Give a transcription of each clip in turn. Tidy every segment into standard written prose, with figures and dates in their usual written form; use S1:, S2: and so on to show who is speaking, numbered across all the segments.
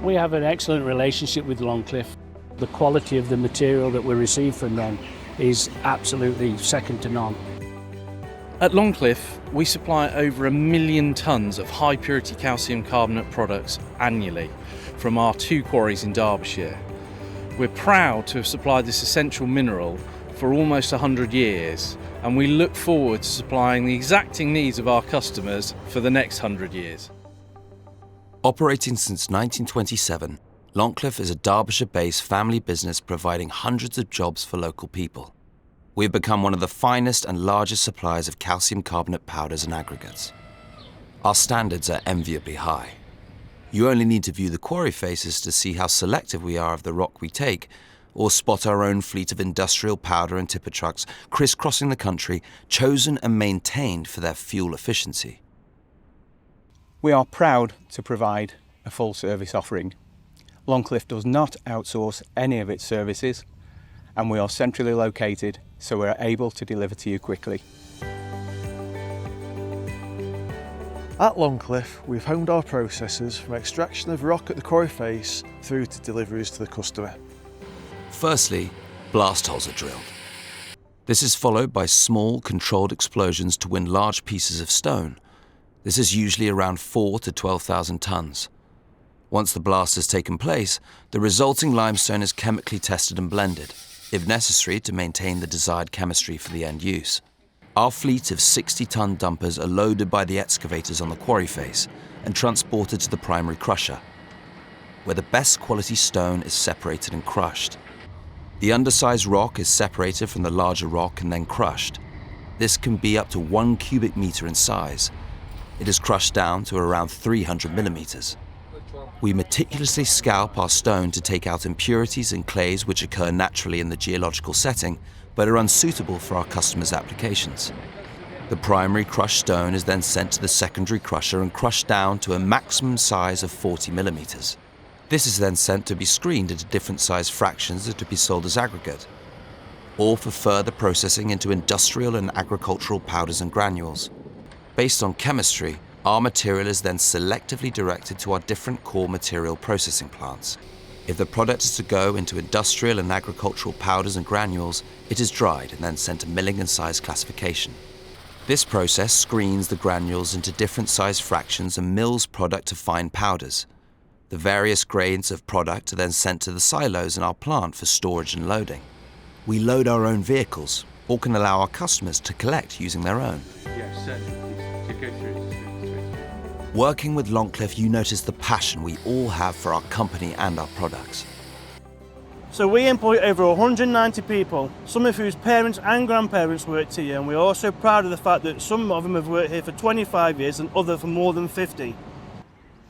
S1: We have an excellent relationship with Longcliffe. The quality of the material that we receive from them is absolutely second to none.
S2: At Longcliffe, we supply over 1 million tonnes of high purity calcium carbonate products annually from our 2 quarries in Derbyshire. We're proud to have supplied this essential mineral for almost 100 years, and we look forward to supplying the exacting needs of our customers for the next 100 years.
S3: Operating since 1927, Longcliffe is a Derbyshire-based family business providing hundreds of jobs for local people. We've become one of the finest and largest suppliers of calcium carbonate powders and aggregates. Our standards are enviably high. You only need to view the quarry faces to see how selective we are of the rock we take, or spot our own fleet of industrial powder and tipper trucks crisscrossing the country, chosen and maintained for their fuel efficiency.
S4: We are proud to provide a full service offering. Longcliffe does not outsource any of its services, and we are centrally located, so we're able to deliver to you quickly.
S5: At Longcliffe, we've honed our processes from extraction of rock at the quarry face through to deliveries to the customer.
S3: Firstly, blast holes are drilled. This is followed by small, controlled explosions to win large pieces of stone. This is usually around 4,000 to 12,000 tonnes. Once the blast has taken place, the resulting limestone is chemically tested and blended, if necessary to maintain the desired chemistry for the end use. Our fleet of 60-tonne dumpers are loaded by the excavators on the quarry face and transported to the primary crusher, where the best quality stone is separated and crushed. The undersized rock is separated from the larger rock and then crushed. This can be up to 1 cubic metre in size. It is crushed down to around 300 millimetres. We meticulously scalp our stone to take out impurities and clays which occur naturally in the geological setting, but are unsuitable for our customers' applications. The primary crushed stone is then sent to the secondary crusher and crushed down to a maximum size of 40 millimetres. This is then sent to be screened into different size fractions that are to be sold as aggregate, or for further processing into industrial and agricultural powders and granules. Based on chemistry, our material is then selectively directed to our different core material processing plants. If the product is to go into industrial and agricultural powders and granules, it is dried and then sent to milling and size classification. This process screens the granules into different size fractions and mills product to fine powders. The various grades of product are then sent to the silos in our plant for storage and loading. We load our own vehicles, or can allow our customers to collect using their own. Working with Longcliffe, you notice the passion we all have for our company and our products.
S6: So we employ over 190 people, some of whose parents and grandparents worked here, and we're also proud of the fact that some of them have worked here for 25 years and others for more than 50.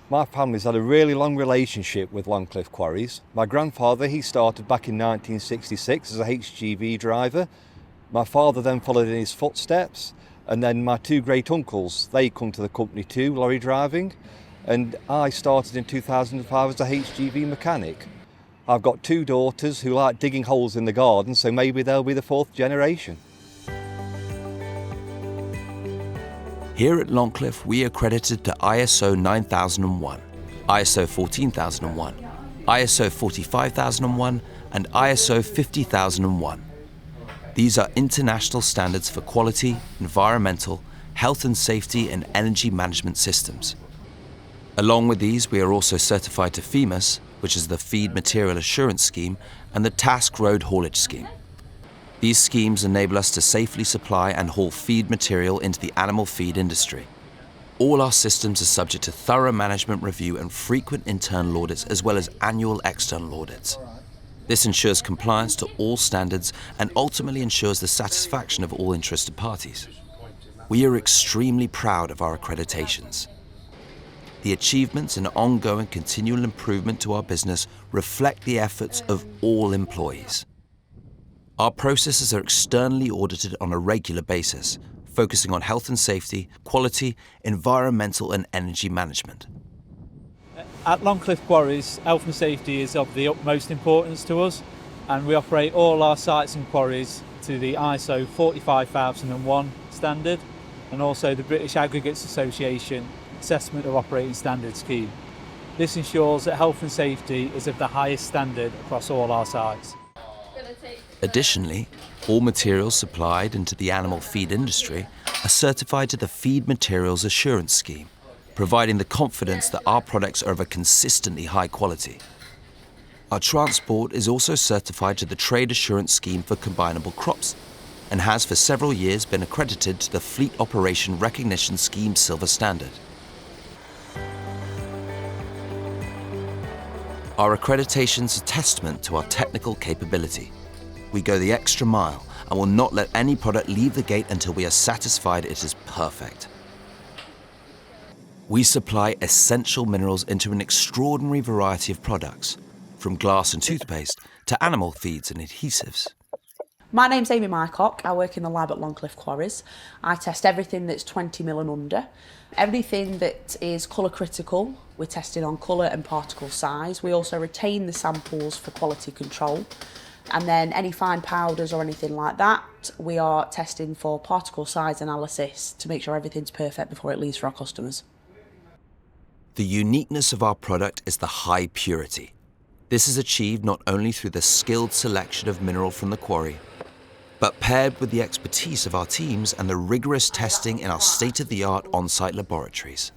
S7: My family's had a really long relationship with Longcliffe Quarries. My grandfather, he started back in 1966 as a HGV driver. My father then followed in his footsteps, and then my 2 great uncles, they come to the company too, lorry driving, and I started in 2005 as a HGV mechanic. I've got 2 daughters who like digging holes in the garden, so maybe they'll be the 4th generation.
S3: Here at Longcliffe, we are accredited to ISO 9001, ISO 14001, ISO 45001, and ISO 50001. These are international standards for quality, environmental, health and safety, and energy management systems. Along with these, we are also certified to FEMAS, which is the Feed Material Assurance Scheme, and the Task Road Haulage Scheme. These schemes enable us to safely supply and haul feed material into the animal feed industry. All our systems are subject to thorough management review and frequent internal audits, as well as annual external audits. This ensures compliance to all standards and ultimately ensures the satisfaction of all interested parties. We are extremely proud of our accreditations. The achievements and ongoing continual improvement to our business reflect the efforts of all employees. Our processes are externally audited on a regular basis, focusing on health and safety, quality, environmental and energy management.
S8: At Longcliffe Quarries, health and safety is of the utmost importance to us, and we operate all our sites and quarries to the ISO 45001 standard and also the British Aggregates Association Assessment of Operating Standards scheme. This ensures that health and safety is of the highest standard across all our sites.
S3: Additionally, all materials supplied into the animal feed industry are certified to the Feed Materials Assurance Scheme, providing the confidence that our products are of a consistently high quality. Our transport is also certified to the Trade Assurance Scheme for Combinable Crops and has for several years been accredited to the Fleet Operation Recognition Scheme Silver Standard. Our accreditation's a testament to our technical capability. We go the extra mile and will not let any product leave the gate until we are satisfied it is perfect. We supply essential minerals into an extraordinary variety of products, from glass and toothpaste to animal feeds and adhesives.
S9: My name's Amy Mycock. I work in the lab at Longcliffe Quarries. I test everything that's 20 mil and under. Everything that is colour critical, we're testing on colour and particle size. We also retain the samples for quality control. And then any fine powders or anything like that, we are testing for particle size analysis to make sure everything's perfect before it leaves for our customers.
S3: The uniqueness of our product is the high purity. This is achieved not only through the skilled selection of mineral from the quarry, but paired with the expertise of our teams and the rigorous testing in our state-of-the-art on-site laboratories.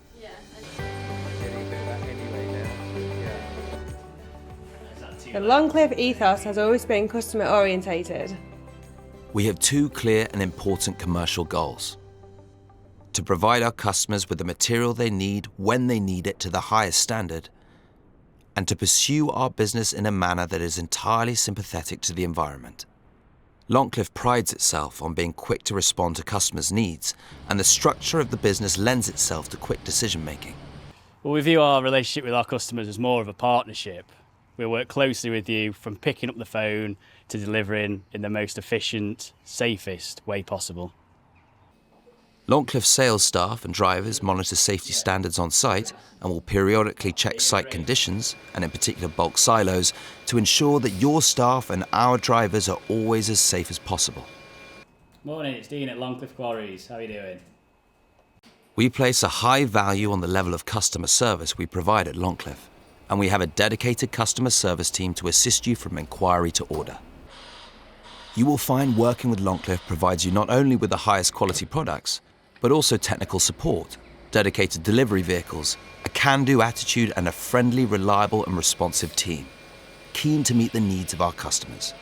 S10: The Longcliffe ethos has always been customer orientated.
S3: We have two clear and important commercial goals: to provide our customers with the material they need when they need it to the highest standard, and to pursue our business in a manner that is entirely sympathetic to the environment. Longcliffe prides itself on being quick to respond to customers' needs, and the structure of the business lends itself to quick decision-making.
S11: Well, we view our relationship with our customers as more of a partnership. We work closely with you from picking up the phone to delivering in the most efficient, safest way possible.
S3: Longcliffe sales staff and drivers monitor safety standards on site and will periodically check site conditions, and in particular bulk silos, to ensure that your staff and our drivers are always as safe as possible.
S11: Morning, it's Dean at Longcliffe Quarries. How are you doing?
S3: We place a high value on the level of customer service we provide at Longcliffe, and we have a dedicated customer service team to assist you from inquiry to order. You will find working with Longcliffe provides you not only with the highest quality products, but also technical support, dedicated delivery vehicles, a can-do attitude, and a friendly, reliable and responsive team, keen to meet the needs of our customers.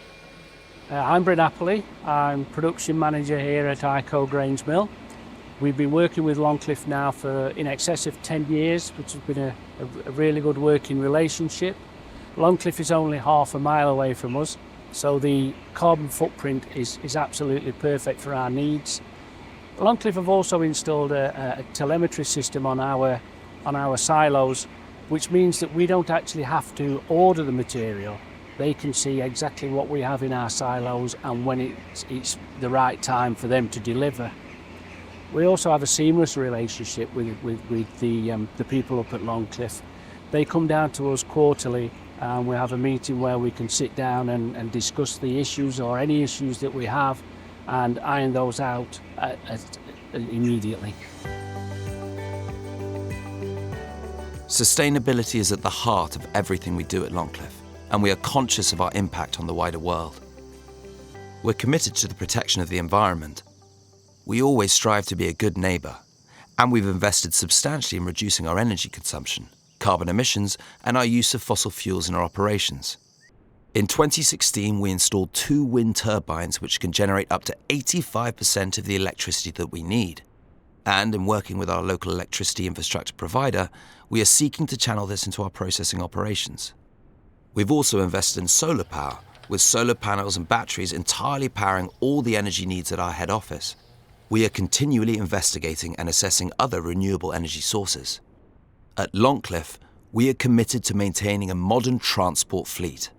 S1: I'm Bryn Appley. I'm production manager here at ICO Grange Mill. We've been working with Longcliffe now for in excess of 10 years, which has been a really good working relationship. Longcliffe is only half a mile away from us, so the carbon footprint is absolutely perfect for our needs. Longcliffe have also installed a telemetry system on our silos, which means that we don't actually have to order the material. They can see exactly what we have in our silos and when it's the right time for them to deliver. We also have a seamless relationship with the people up at Longcliffe. They come down to us quarterly and we have a meeting where we can sit down and discuss the issues or any issues that we have and iron those out immediately.
S3: Sustainability is at the heart of everything we do at Longcliffe, and we are conscious of our impact on the wider world. We're committed to the protection of the environment. We always strive to be a good neighbour, and we've invested substantially in reducing our energy consumption, carbon emissions, and our use of fossil fuels in our operations. In 2016, we installed 2 wind turbines which can generate up to 85% of the electricity that we need. And in working with our local electricity infrastructure provider, we are seeking to channel this into our processing operations. We've also invested in solar power, with solar panels and batteries entirely powering all the energy needs at our head office. We are continually investigating and assessing other renewable energy sources. At Longcliffe, we are committed to maintaining a modern transport fleet.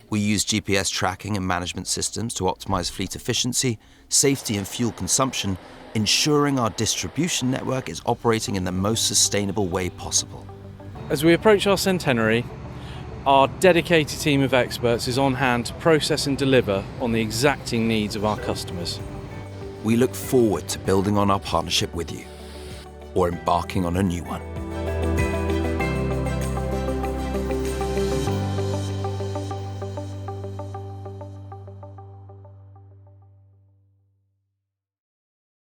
S3: We use GPS tracking and management systems to optimize fleet efficiency, safety and fuel consumption, ensuring our distribution network is operating in the most sustainable way possible.
S2: As we approach our centenary, our dedicated team of experts is on hand to process and deliver on the exacting needs of our customers.
S3: We look forward to building on our partnership with you, or embarking on a new one.